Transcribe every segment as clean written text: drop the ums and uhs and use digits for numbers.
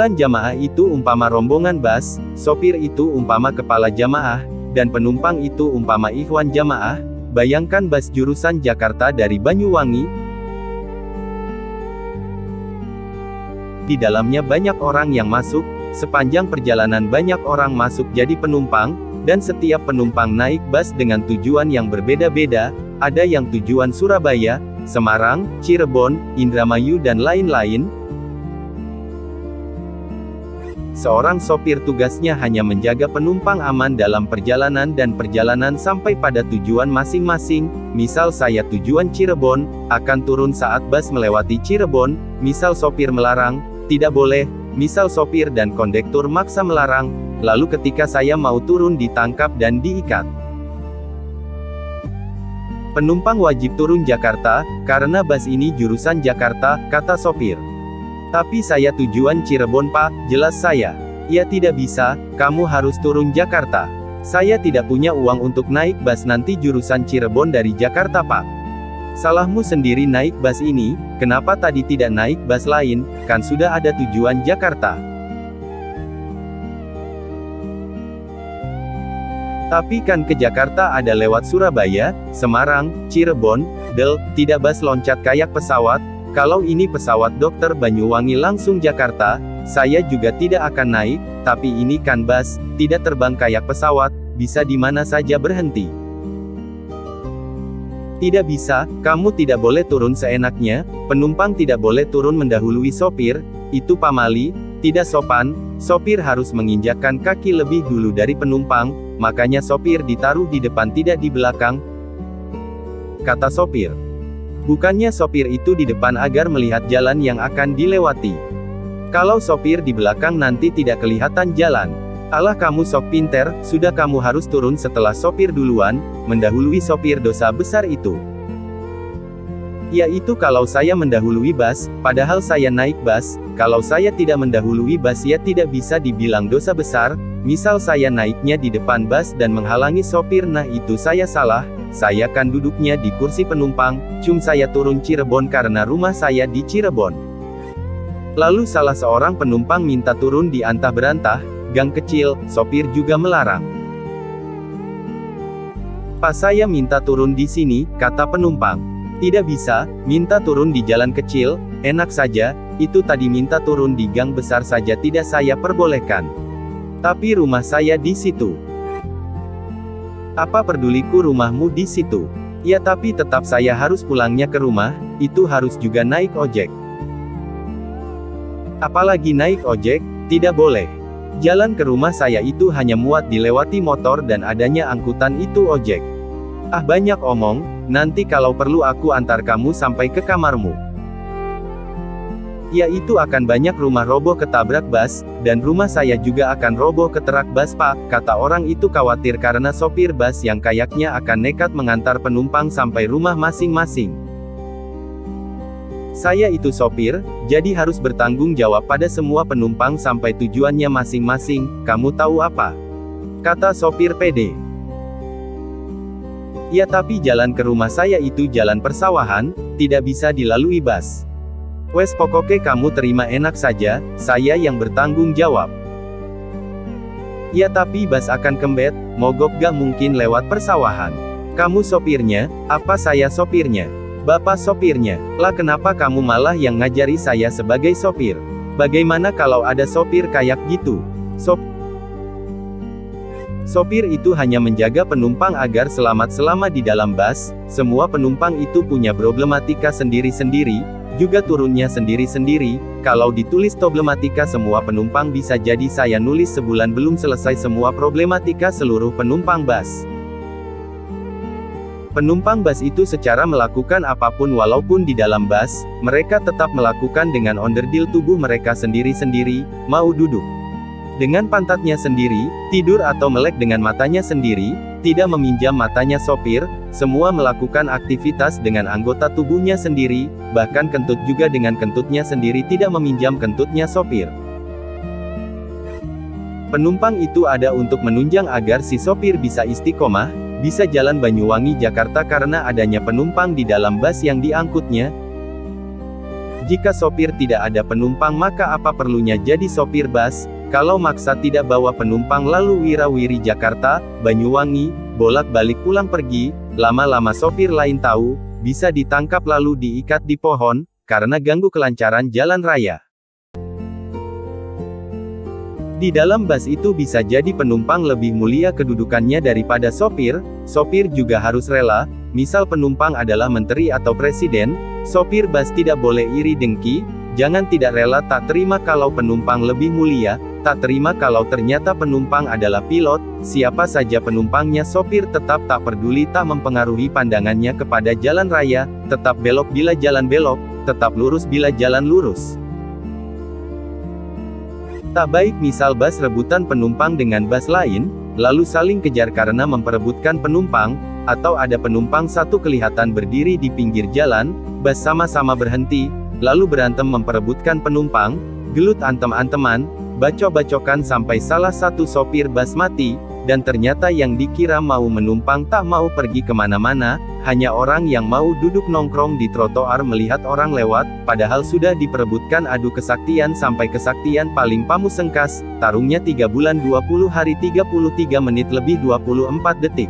Kumpulan jamaah itu umpama rombongan bas, sopir itu umpama kepala jamaah, dan penumpang itu umpama ikhwan jamaah. Bayangkan bas jurusan Jakarta dari Banyuwangi. Di dalamnya banyak orang yang masuk, sepanjang perjalanan banyak orang masuk jadi penumpang, dan setiap penumpang naik bas dengan tujuan yang berbeda-beda, ada yang tujuan Surabaya, Semarang, Cirebon, Indramayu dan lain-lain. Seorang sopir tugasnya hanya menjaga penumpang aman dalam perjalanan dan perjalanan sampai pada tujuan masing-masing. Misal saya tujuan Cirebon, akan turun saat bas melewati Cirebon. Misal sopir melarang, tidak boleh. Misal sopir dan kondektur maksa melarang, lalu ketika saya mau turun ditangkap dan diikat. Penumpang wajib turun Jakarta, karena bas ini jurusan Jakarta, kata sopir. Tapi saya tujuan Cirebon Pak, jelas saya. Ya tidak bisa, kamu harus turun Jakarta. Saya tidak punya uang untuk naik bas nanti jurusan Cirebon dari Jakarta Pak. Salahmu sendiri naik bas ini, kenapa tadi tidak naik bas lain, kan sudah ada tujuan Jakarta. Tapi kan ke Jakarta ada lewat Surabaya, Semarang, Cirebon, tidak bas loncat kayak pesawat. Kalau ini pesawat dokter Banyuwangi langsung Jakarta, saya juga tidak akan naik, tapi ini kan bas, tidak terbang kayak pesawat, bisa di mana saja berhenti. Tidak bisa, kamu tidak boleh turun seenaknya, penumpang tidak boleh turun mendahului sopir, itu pamali, tidak sopan, sopir harus menginjakkan kaki lebih dulu dari penumpang, makanya sopir ditaruh di depan tidak di belakang, kata sopir. Bukannya sopir itu di depan agar melihat jalan yang akan dilewati. Kalau sopir di belakang nanti tidak kelihatan jalan. Alah kamu sok pinter, sudah kamu harus turun setelah sopir duluan, mendahului sopir dosa besar itu. Yaitu kalau saya mendahului bas, padahal saya naik bas, kalau saya tidak mendahului bas ya tidak bisa dibilang dosa besar, misal saya naiknya di depan bas dan menghalangi sopir nah itu saya salah, saya kan duduknya di kursi penumpang, saya turun Cirebon karena rumah saya di Cirebon. Lalu salah seorang penumpang minta turun di antah berantah, gang kecil, sopir juga melarang. Pas saya minta turun di sini, kata penumpang. Tidak bisa, minta turun di jalan kecil, enak saja, itu tadi minta turun di gang besar saja tidak saya perbolehkan. Tapi rumah saya di situ. Apa peduliku rumahmu di situ? Ya tapi tetap saya harus pulangnya ke rumah, itu harus juga naik ojek. Apalagi naik ojek, tidak boleh. Jalan ke rumah saya itu hanya muat dilewati motor dan adanya angkutan itu ojek. Ah banyak omong, nanti kalau perlu aku antar kamu sampai ke kamarmu. Ya itu akan banyak rumah roboh ketabrak bas, dan rumah saya juga akan roboh keterak bas Pak, kata orang itu khawatir karena sopir bas yang kayaknya akan nekat mengantar penumpang sampai rumah masing-masing. Saya itu sopir, jadi harus bertanggung jawab pada semua penumpang sampai tujuannya masing-masing, kamu tahu apa? Kata sopir pede. Ya tapi jalan ke rumah saya itu jalan persawahan, tidak bisa dilalui bas. Wes pokoknya kamu terima enak saja, saya yang bertanggung jawab. Ya tapi bas akan kembet, mogok gak mungkin lewat persawahan. Kamu sopirnya, apa saya sopirnya? Bapak sopirnya. Lah kenapa kamu malah yang ngajari saya sebagai sopir? Bagaimana kalau ada sopir kayak gitu? Sopir itu hanya menjaga penumpang agar selamat selama di dalam bas, semua penumpang itu punya problematika sendiri-sendiri, juga turunnya sendiri-sendiri, kalau ditulis problematika semua penumpang bisa jadi saya nulis sebulan belum selesai semua problematika seluruh penumpang bas. Penumpang bas itu secara melakukan apapun walaupun di dalam bas, mereka tetap melakukan dengan onderdil tubuh mereka sendiri-sendiri, mau duduk dengan pantatnya sendiri, tidur atau melek dengan matanya sendiri, tidak meminjam matanya sopir, semua melakukan aktivitas dengan anggota tubuhnya sendiri, bahkan kentut juga dengan kentutnya sendiri tidak meminjam kentutnya sopir. Penumpang itu ada untuk menunjang agar si sopir bisa istiqomah, bisa jalan Banyuwangi Jakarta karena adanya penumpang di dalam bas yang diangkutnya. Jika sopir tidak ada penumpang maka apa perlunya jadi sopir bus? Kalau maksa tidak bawa penumpang lalu wira-wiri Jakarta, Banyuwangi, bolak-balik pulang pergi, lama-lama sopir lain tahu, bisa ditangkap lalu diikat di pohon, karena ganggu kelancaran jalan raya. Di dalam bus itu bisa jadi penumpang lebih mulia kedudukannya daripada sopir, sopir juga harus rela, misal penumpang adalah menteri atau presiden, sopir bus tidak boleh iri dengki, jangan tidak rela tak terima kalau penumpang lebih mulia, tak terima kalau ternyata penumpang adalah pilot, siapa saja penumpangnya sopir tetap tak peduli tak mempengaruhi pandangannya kepada jalan raya, tetap belok bila jalan belok, tetap lurus bila jalan lurus. Tak baik misal bus rebutan penumpang dengan bus lain, lalu saling kejar karena memperebutkan penumpang, atau ada penumpang satu kelihatan berdiri di pinggir jalan, bus sama-sama berhenti, lalu berantem memperebutkan penumpang, gelut antem-anteman, bacok-bacokan sampai salah satu sopir bus mati, dan ternyata yang dikira mau menumpang tak mau pergi kemana-mana, hanya orang yang mau duduk nongkrong di trotoar melihat orang lewat, padahal sudah diperebutkan adu kesaktian sampai kesaktian paling pamungsengkas, tarungnya 3 bulan 20 hari 33 menit lebih 24 detik.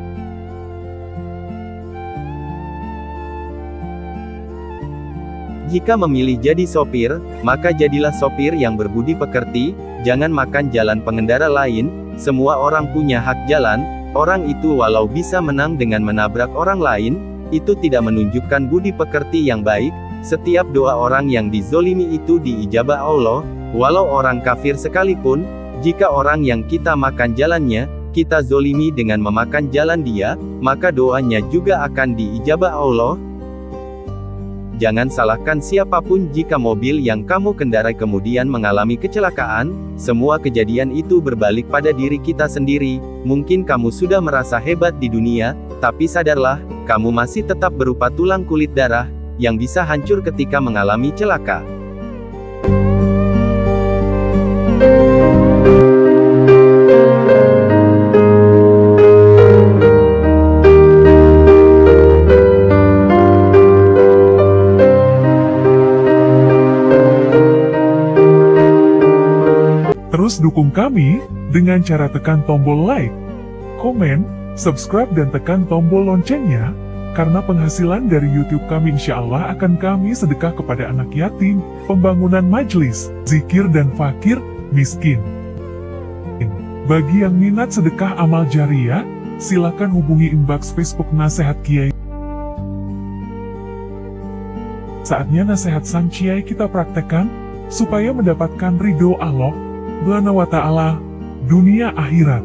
Jika memilih jadi sopir, maka jadilah sopir yang berbudi pekerti, jangan makan jalan pengendara lain, semua orang punya hak jalan, orang itu walau bisa menang dengan menabrak orang lain, itu tidak menunjukkan budi pekerti yang baik, setiap doa orang yang dizolimi itu diijabah Allah, walau orang kafir sekalipun, jika orang yang kita makan jalannya, kita zolimi dengan memakan jalan dia, maka doanya juga akan diijabah Allah. Jangan salahkan siapapun jika mobil yang kamu kendarai kemudian mengalami kecelakaan, semua kejadian itu berbalik pada diri kita sendiri, mungkin kamu sudah merasa hebat di dunia, tapi sadarlah, kamu masih tetap berupa tulang kulit darah, yang bisa hancur ketika mengalami celaka. Terus dukung kami dengan cara tekan tombol like, komen, subscribe dan tekan tombol loncengnya, karena penghasilan dari YouTube kami insya Allah akan kami sedekah kepada anak yatim, pembangunan majelis, zikir dan fakir, miskin. Bagi yang minat sedekah amal jariah, silakan hubungi inbox Facebook Nasihat Kiai. Saatnya nasihat Sang Kiai kita praktekkan, supaya mendapatkan ridho Allah, Subhanahu wa Ta'ala, dunia akhirat.